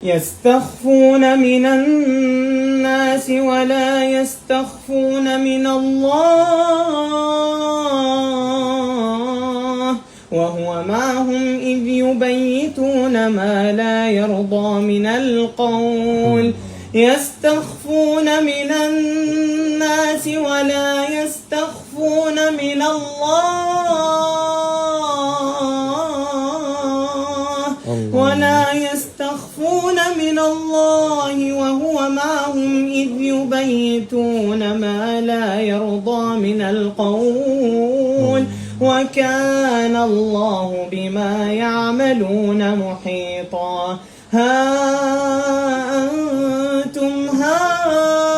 يستخفون من الناس ولا يستخفون من الله وهو معهم إذ يبيتون ما لا يرضى من القول. يستخفون من الناس ولا يستخفون من الله وهو معهم إذ يبيتون ما لا يرضى من القول وكان الله بما يعملون محيطا. ها أنتم هؤلاء